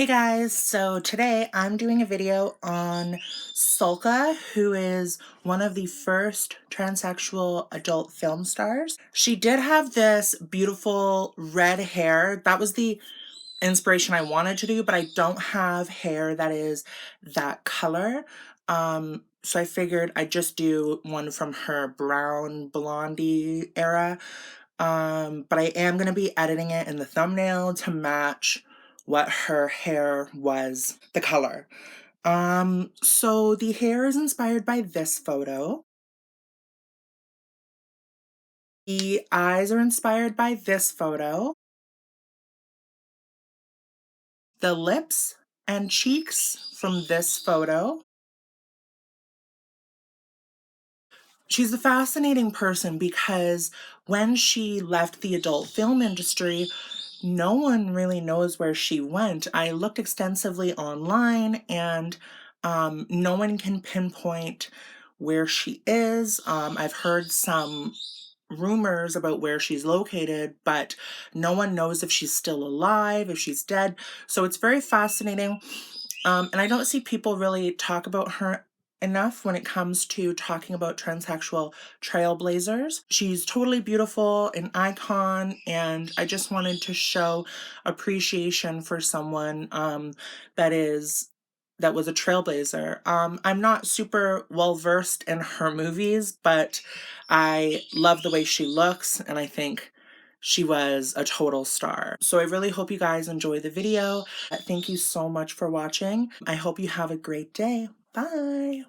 Hey guys, so today I'm doing a video on Sulka, who is one of the first transsexual adult film stars. She did have this beautiful red hair. That was the inspiration I wanted to do, but I don't have hair that is that color. So I figured I'd just do one from her brown blondie era. But I am going to be editing it in the thumbnail to match what her hair was, the color. So the hair is inspired by this photo. The eyes are inspired by this photo. The lips and cheeks from this photo. She's a fascinating person because when she left the adult film industry, no one really knows where she went. I looked extensively online and no one can pinpoint where she is. I've heard some rumors about where she's located, but no one knows if she's still alive, if she's dead. So it's very fascinating. And I don't see people really talk about her enough when it comes to talking about transsexual trailblazers. She's totally beautiful, an icon, and I just wanted to show appreciation for someone that was a trailblazer. I'm not super well versed in her movies, but I love the way she looks, and I think she was a total star. So I really hope you guys enjoy the video. Thank you so much for watching. I hope you have a great day. Bye.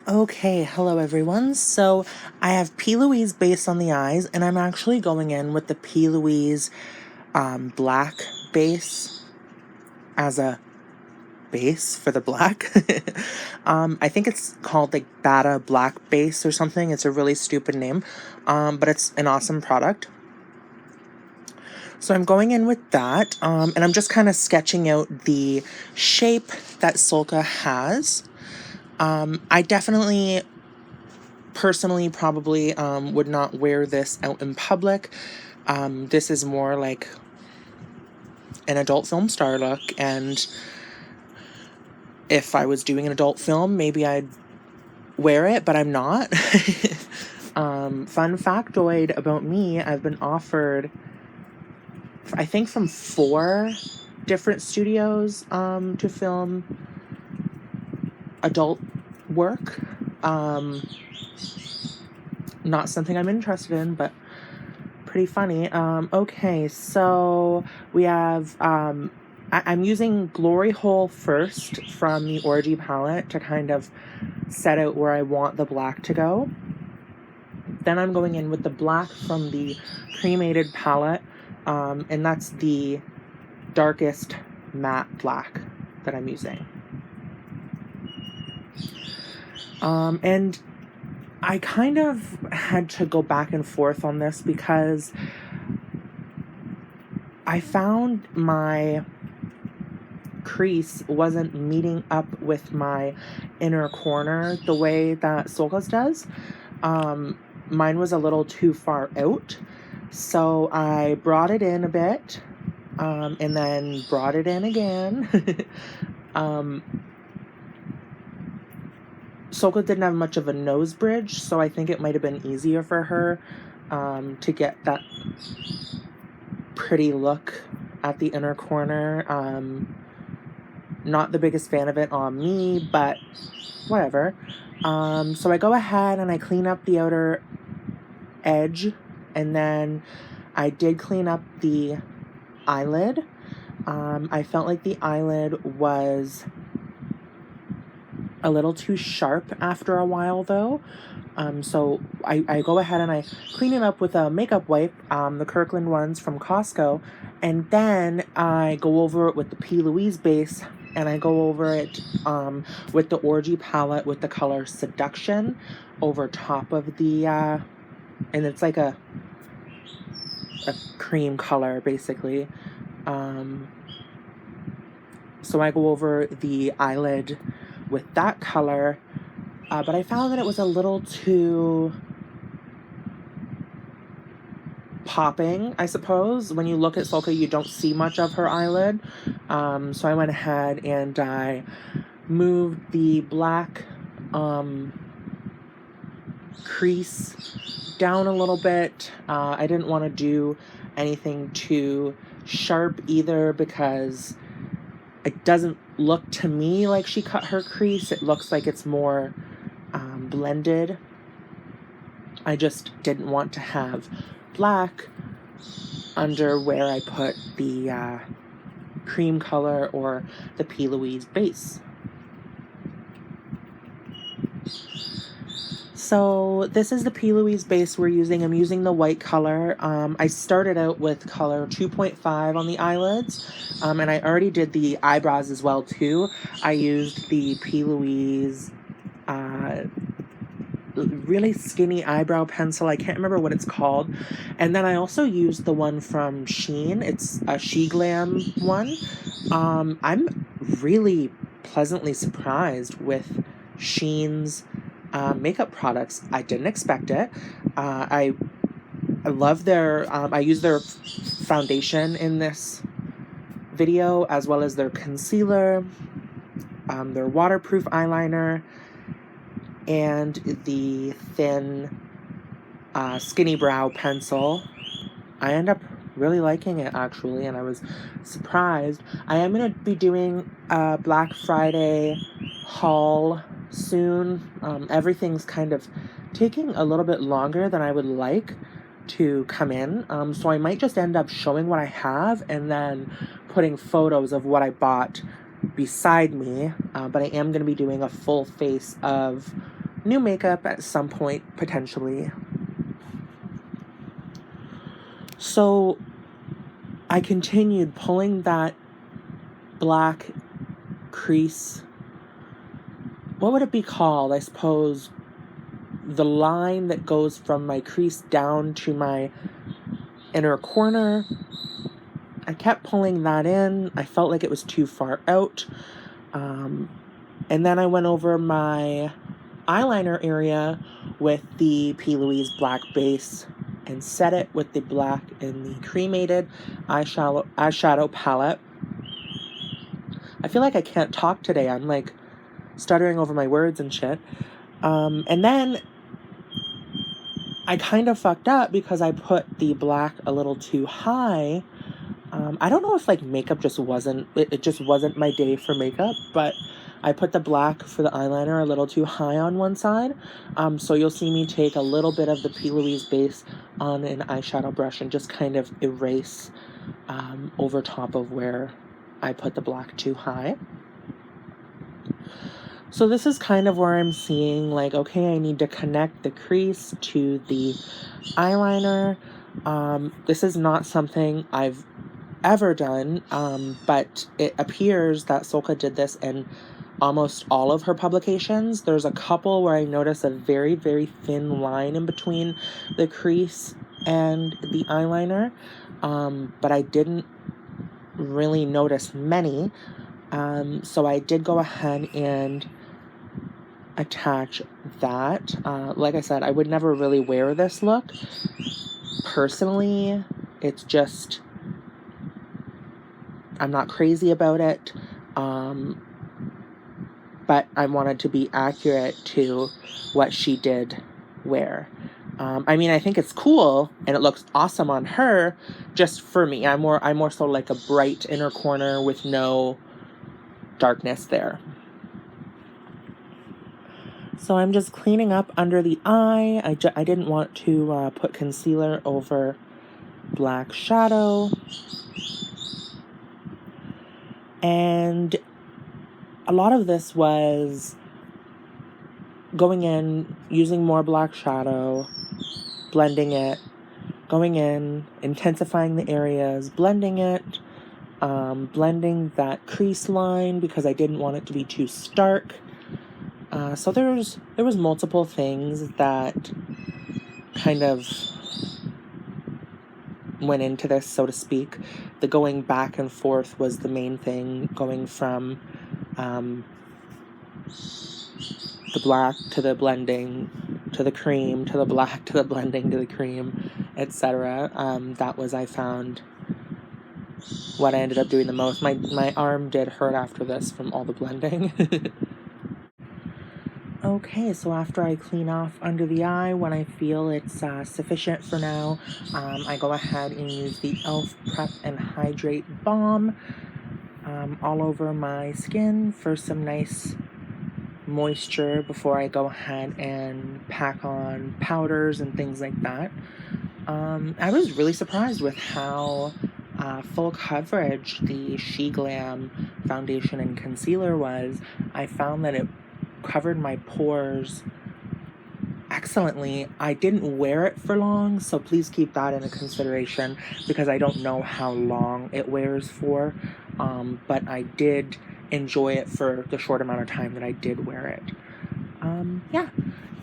Okay, hello everyone. So I have P. Louise Base on the eyes, and I'm actually going in with the P. Louise black base as a base for the black. I think it's called like Badda Black Base or something. It's a really stupid name, but it's an awesome product. So I'm going in with that, and I'm just kind of sketching out the shape that Sulka has. I definitely, personally, probably would not wear this out in public. This is more like an adult film star look, and if I was doing an adult film, maybe I'd wear it, but I'm not. Fun factoid about me, I've been offered, I think, from 4 different studios to film adult work. Not something I'm interested in, but pretty funny. Okay, so we have, I'm using Glory Hole first from the Orgy palette to kind of set out where I want the black to go. Then I'm going in with the black from the Cremated palette, and that's the darkest matte black that I'm using. And I kind of had to go back and forth on this because I found my crease wasn't meeting up with my inner corner the way that Sulka's does. Mine was a little too far out, so I brought it in a bit, and then brought it in again. Sulka didn't have much of a nose bridge, so I think it might have been easier for her to get that pretty look at the inner corner. Not the biggest fan of it on me, but whatever. So I go ahead and I clean up the outer edge, and then I did clean up the eyelid. I felt like the eyelid was a little too sharp after a while though. So I go ahead and I clean it up with a makeup wipe, the Kirkland ones from Costco, and then I go over it with the P. Louise base, and I go over it with the Orgy palette with the color Seduction over top of the, and it's like a cream color basically. So I go over the eyelid with that color, but I found that it was a little too popping, I suppose. When you look at Sulka, you don't see much of her eyelid. So I went ahead and I moved the black crease down a little bit. I didn't want to do anything too sharp either because it doesn't look to me like she cut her crease. It looks like it's more blended. I just didn't want to have black under where I put the cream color or the P. Louise base. So this is the P. Louise base we're using. I'm using the white color. I started out with color 2.5 on the eyelids, and I already did the eyebrows as well too. I used the P. Louise really skinny eyebrow pencil. I can't remember what it's called. And then I also used the one from Shein. It's a Sheglam one. I'm really pleasantly surprised with Shein's makeup products. I didn't expect it. I love their, I use their foundation in this video as well as their concealer, their waterproof eyeliner, and the thin skinny brow pencil. I end up really liking it actually, and I was surprised. I am going to be doing a Black Friday haul soon. Everything's kind of taking a little bit longer than I would like to come in, so I might just end up showing what I have and then putting photos of what I bought beside me, but I am going to be doing a full face of new makeup at some point, potentially. So I continued pulling that black crease. What would it be called? I suppose the line that goes from my crease down to my inner corner. I kept pulling that in. I felt like it was too far out. And then I went over my eyeliner area with the P. Louise black base and set it with the black in the Cremated eyeshadow palette. I feel like I can't talk today. I'm like stuttering over my words and shit. And then I kind of fucked up because I put the black a little too high. I don't know if like makeup just wasn't, it just wasn't my day for makeup, but I put the black for the eyeliner a little too high on one side. So you'll see me take a little bit of the P. Louise base on an eyeshadow brush and just kind of erase over top of where I put the black too high. So this is kind of where I'm seeing like, okay, I need to connect the crease to the eyeliner. This is not something I've ever done, but it appears that Sulka did this in almost all of her publications. There's a couple where I notice a very, very thin line in between the crease and the eyeliner, but I didn't really notice many. So I did go ahead and attach that. Like I said, I would never really wear this look. Personally, it's just, I'm not crazy about it. But I wanted to be accurate to what she did wear. I mean, I think it's cool and it looks awesome on her. Just for me, I'm more so like a bright inner corner with no darkness there. So I'm just cleaning up under the eye. I didn't want to put concealer over black shadow. And a lot of this was going in, using more black shadow, blending it, going in, intensifying the areas, blending it, blending that crease line because I didn't want it to be too stark. So there was multiple things that kind of went into this, so to speak. The going back and forth was the main thing, going from the black to the blending to the cream, to the black, to the blending, to the cream, etc. That was, I found, what I ended up doing the most. My arm did hurt after this from all the blending. Okay, so after I clean off under the eye, when I feel it's sufficient for now, I go ahead and use the e.l.f. Prep and Hydrate Balm all over my skin for some nice moisture before I go ahead and pack on powders and things like that. I was really surprised with how full coverage the Sheglam foundation and concealer was. I found that it covered my pores excellently. I didn't wear it for long, so please keep that into consideration because I don't know how long it wears for, but I did enjoy it for the short amount of time that I did wear it. Yeah,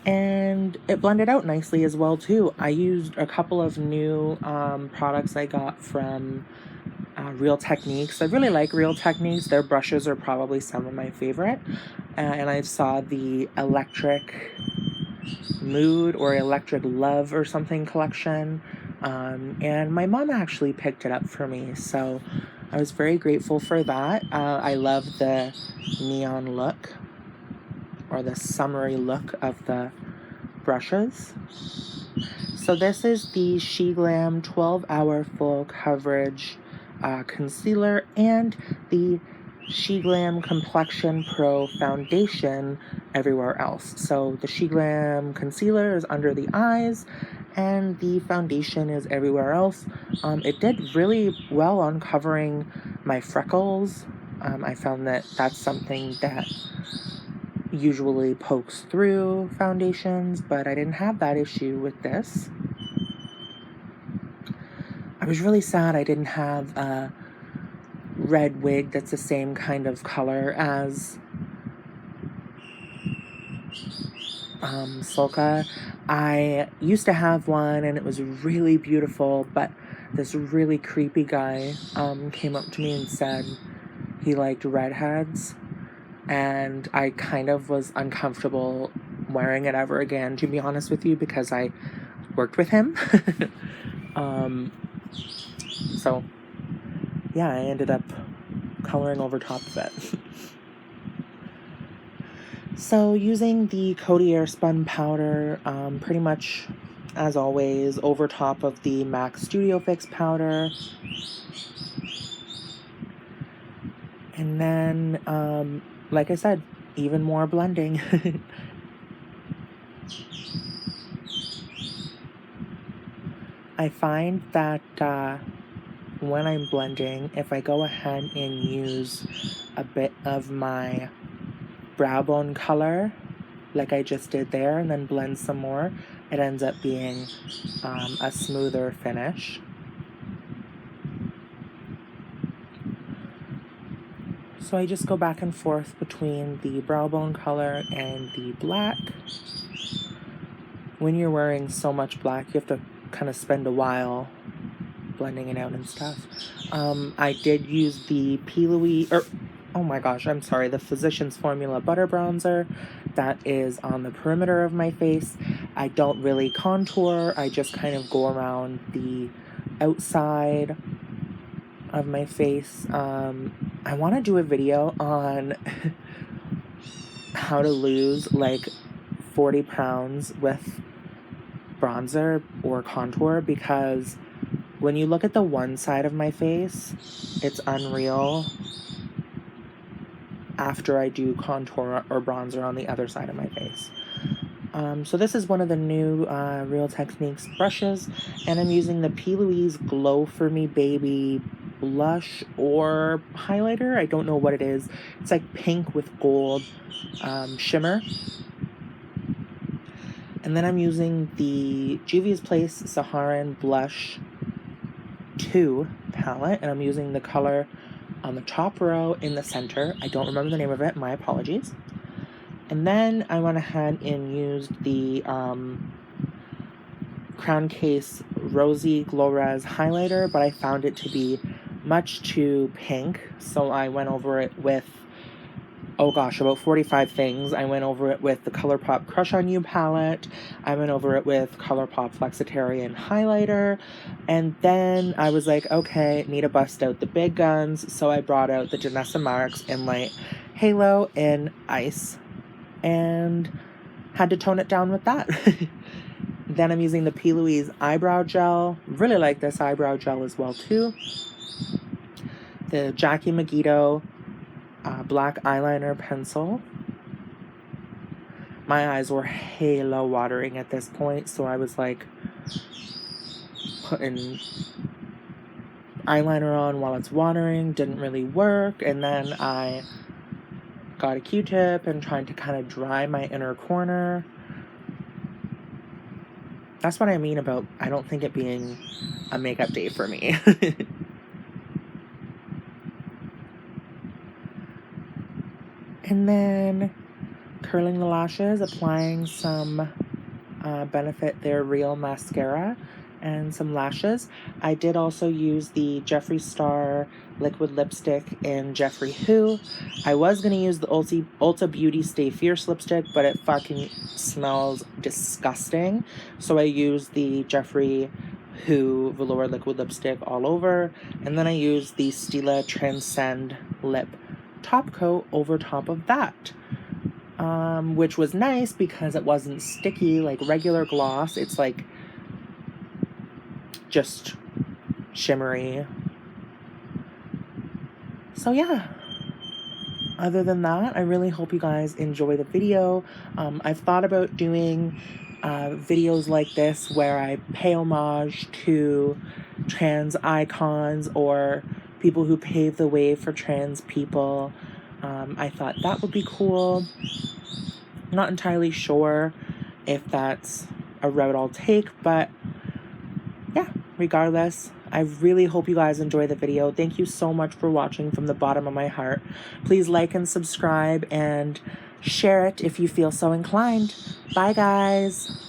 and it blended out nicely as well too. I used a couple of new products I got from Real Techniques. I really like Real Techniques. Their brushes are probably some of my favorite. And I saw the Electric Mood or Electric Love or something collection. And my mom actually picked it up for me. So I was very grateful for that. I love the neon look or the summery look of the brushes. So this is the Sheglam 12-Hour Full Coverage Concealer and the Sheglam Complexion Pro Foundation everywhere else. So the Sheglam Concealer is under the eyes and the foundation is everywhere else. It did really well on covering my freckles. I found that that's something that usually pokes through foundations, but I didn't have that issue with this. I was really sad I didn't have a red wig that's the same kind of color as Sulka. I used to have one and it was really beautiful, but this really creepy guy came up to me and said he liked redheads, and I kind of was uncomfortable wearing it ever again, to be honest with you, because I worked with him. So yeah, I ended up coloring over top of it. So using the Coty Airspun powder, pretty much as always, over top of the MAC Studio Fix powder. And then, like I said, even more blending. I find that when I'm blending, if I go ahead and use a bit of my brow bone color, like I just did there, and then blend some more, it ends up being a smoother finish. So I just go back and forth between the brow bone color and the black. When you're wearing so much black, you have to kind of spend a while blending it out and stuff. I did use the the Physicians Formula Butter Bronzer that is on the perimeter of my face. I don't really contour, I just kind of go around the outside of my face. I want to do a video on how to lose like 40 pounds with bronzer or contour, because when you look at the one side of my face, it's unreal after I do contour or bronzer on the other side of my face. So this is one of the new Real Techniques brushes, and I'm using the P. Louise Glow For Me Baby blush or highlighter. I don't know what it is. It's like pink with gold shimmer. And then I'm using the Juvia's Place Saharan Blush 2 palette, and I'm using the color on the top row in the center. I don't remember the name of it, my apologies. And then I went ahead and used the Crown Case Rosie Glowrez highlighter, but I found it to be much too pink, so I went over it with oh gosh, about 45 things. I went over it with the Colourpop Crush on You palette. I went over it with Colourpop Flexitarian highlighter. And then I was like, okay, need to bust out the big guns. So I brought out the Danessa Myricks Enlight Halo in Ice. And had to tone it down with that. Then I'm using the Louise Eyebrow Gel. Really like this eyebrow gel as well too. The Jacque Mgido black eyeliner pencil. My eyes were halo watering at this point, so I was like putting eyeliner on while it's watering. Didn't really work, and then I got a Q-tip and tried to kind of dry my inner corner. That's what I mean about I don't think it being a makeup day for me. And then curling the lashes, applying some Benefit They're Real mascara and some lashes. I did also use the Jeffree Star liquid lipstick in Jeffree Who. I was going to use the Ulta Beauty Stay Fierce lipstick, but it fucking smells disgusting. So I used the Jeffree Who Velour liquid lipstick all over. And then I used the Stila Transcend lip top coat over top of that. Which was nice because it wasn't sticky like regular gloss. It's like just shimmery. So yeah, other than that, I really hope you guys enjoy the video. I've thought about doing videos like this where I pay homage to trans icons or people who pave the way for trans people. I thought that would be cool. Not entirely sure if that's a route I'll take, but yeah, regardless, I really hope you guys enjoy the video. Thank you so much for watching from the bottom of my heart. Please like and subscribe and share it if you feel so inclined. Bye, guys.